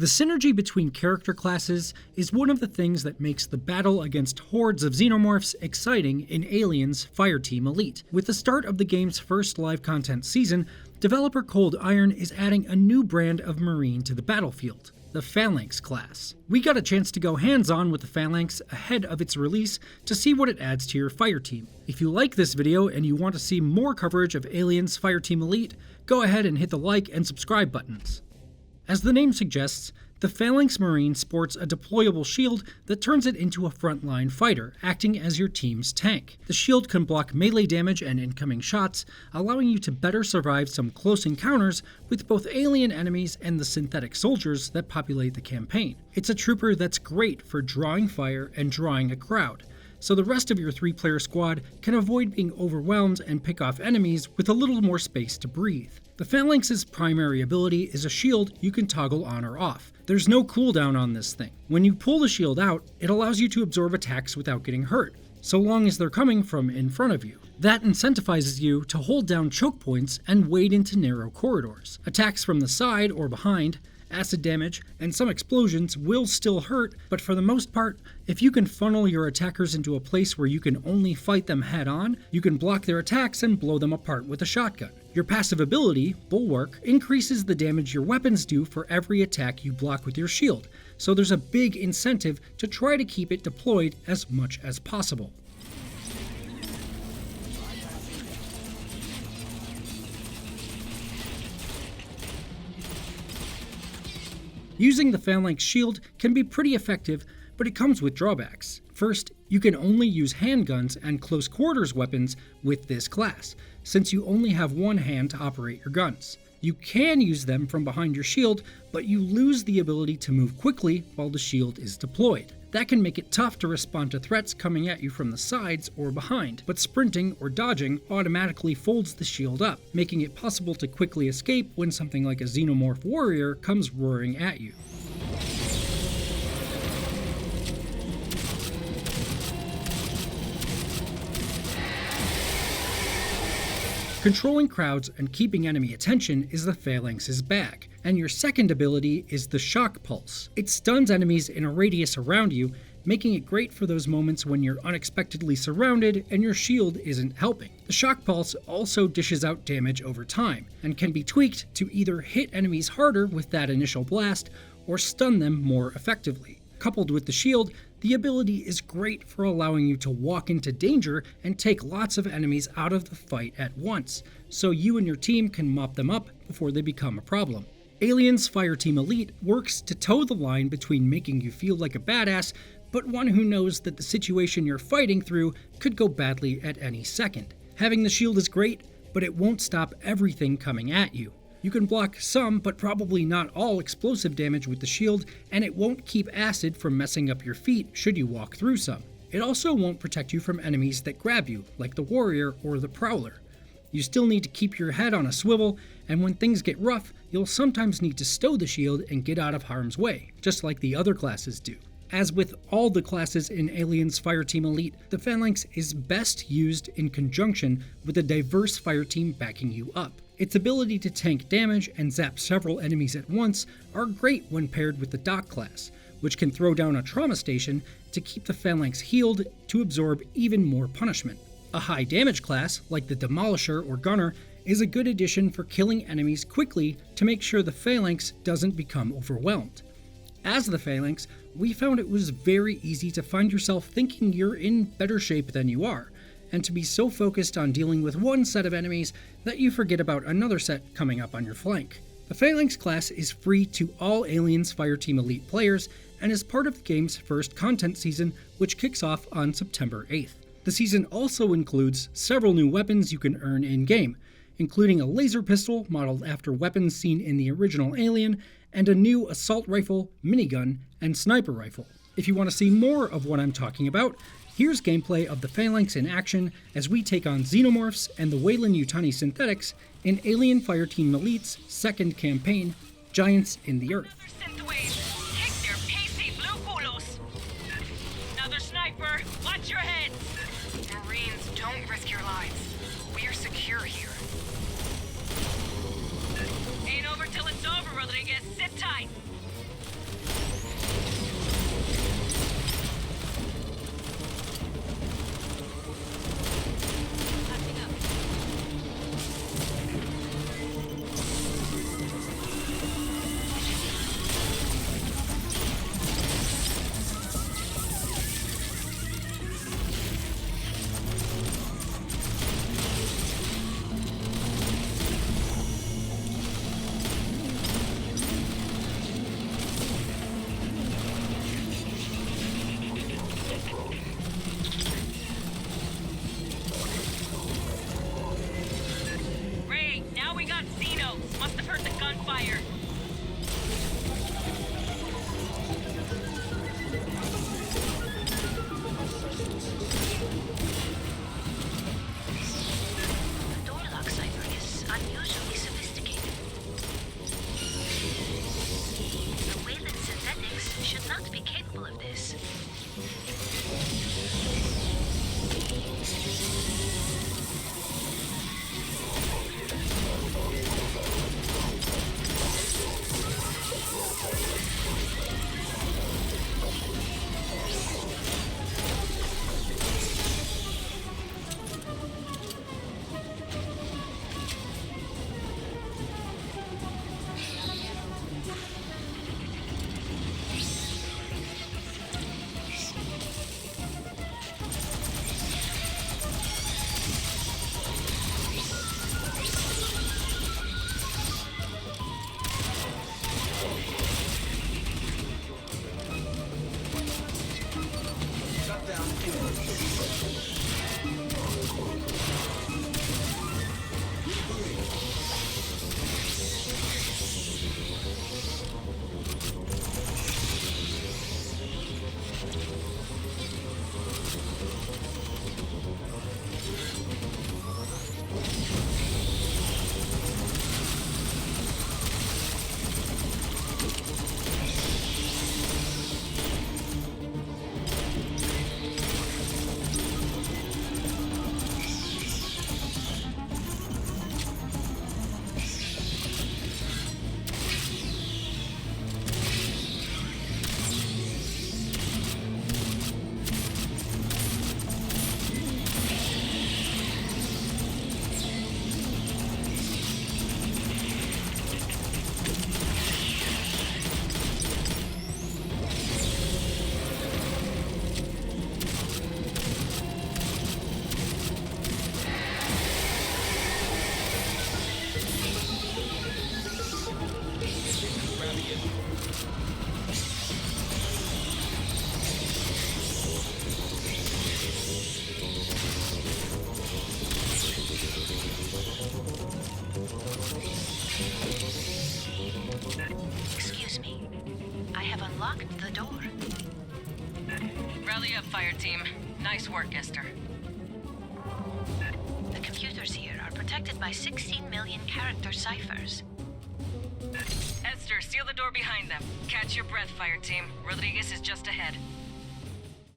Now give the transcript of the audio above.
The synergy between character classes is one of the things that makes the battle against hordes of xenomorphs exciting in Aliens Fireteam Elite. With the start of the game's first live content season, developer Cold Iron is adding a new brand of Marine to the battlefield, the Phalanx class. We got a chance to go hands-on with the Phalanx ahead of its release to see what it adds to your fireteam. If you like this video and you want to see more coverage of Aliens Fireteam Elite, go ahead and hit the like and subscribe buttons. As the name suggests, the Phalanx Marine sports a deployable shield that turns it into a frontline fighter, acting as your team's tank. The shield can block melee damage and incoming shots, allowing you to better survive some close encounters with both alien enemies and the synthetic soldiers that populate the campaign. It's a trooper that's great for drawing fire and drawing a crowd, so the rest of your 3-player squad can avoid being overwhelmed and pick off enemies with a little more space to breathe. The Phalanx's primary ability is a shield you can toggle on or off. There's no cooldown on this thing. When you pull the shield out, it allows you to absorb attacks without getting hurt, so long as they're coming from in front of you. That incentivizes you to hold down choke points and wade into narrow corridors. Attacks from the side or behind, acid damage, and some explosions will still hurt, but for the most part, if you can funnel your attackers into a place where you can only fight them head-on, you can block their attacks and blow them apart with a shotgun. Your passive ability, Bulwark, increases the damage your weapons do for every attack you block with your shield, so there's a big incentive to try to keep it deployed as much as possible. Using the Phalanx shield can be pretty effective, but it comes with drawbacks. First, you can only use handguns and close quarters weapons with this class, since you only have one hand to operate your guns. You can use them from behind your shield, but you lose the ability to move quickly while the shield is deployed. That can make it tough to respond to threats coming at you from the sides or behind, but sprinting or dodging automatically folds the shield up, making it possible to quickly escape when something like a xenomorph warrior comes roaring at you. Controlling crowds and keeping enemy attention is the Phalanx's bag, and your second ability is the Shock Pulse. It stuns enemies in a radius around you, making it great for those moments when you're unexpectedly surrounded and your shield isn't helping. The Shock Pulse also dishes out damage over time, and can be tweaked to either hit enemies harder with that initial blast, or stun them more effectively. Coupled with the shield, the ability is great for allowing you to walk into danger and take lots of enemies out of the fight at once, so you and your team can mop them up before they become a problem. Aliens Fireteam Elite works to toe the line between making you feel like a badass, but one who knows that the situation you're fighting through could go badly at any second. Having the shield is great, but it won't stop everything coming at you. You can block some, but probably not all explosive damage with the shield, and it won't keep acid from messing up your feet should you walk through some. It also won't protect you from enemies that grab you, like the warrior or the prowler. You still need to keep your head on a swivel, and when things get rough, you'll sometimes need to stow the shield and get out of harm's way, just like the other classes do. As with all the classes in Aliens Fireteam Elite, the Phalanx is best used in conjunction with a diverse fireteam backing you up. Its ability to tank damage and zap several enemies at once are great when paired with the Doc class, which can throw down a trauma station to keep the Phalanx healed to absorb even more punishment. A high damage class, like the Demolisher or Gunner, is a good addition for killing enemies quickly to make sure the Phalanx doesn't become overwhelmed. As the Phalanx, we found it was very easy to find yourself thinking you're in better shape than you are, and to be so focused on dealing with one set of enemies that you forget about another set coming up on your flank. The Phalanx class is free to all Aliens Fireteam Elite players and is part of the game's first content season, which kicks off on September 8th. The season also includes several new weapons you can earn in-game, including a laser pistol modeled after weapons seen in the original Alien, and a new assault rifle, minigun, and sniper rifle. If you want to see more of what I'm talking about, here's gameplay of the Phalanx in action as we take on xenomorphs and the Weyland-Yutani synthetics in Alien Fireteam Elite's second campaign, Giants in the Earth. Another sniper, watch your heads! Marines, don't risk your lives. We're secure here. Ain't over till it's over, Rodriguez. Sit tight. Tally up, Fireteam. Nice work, Esther. The computers here are protected by 16 million character ciphers. Esther, seal the door behind them. Catch your breath, Fireteam. Rodriguez is just ahead.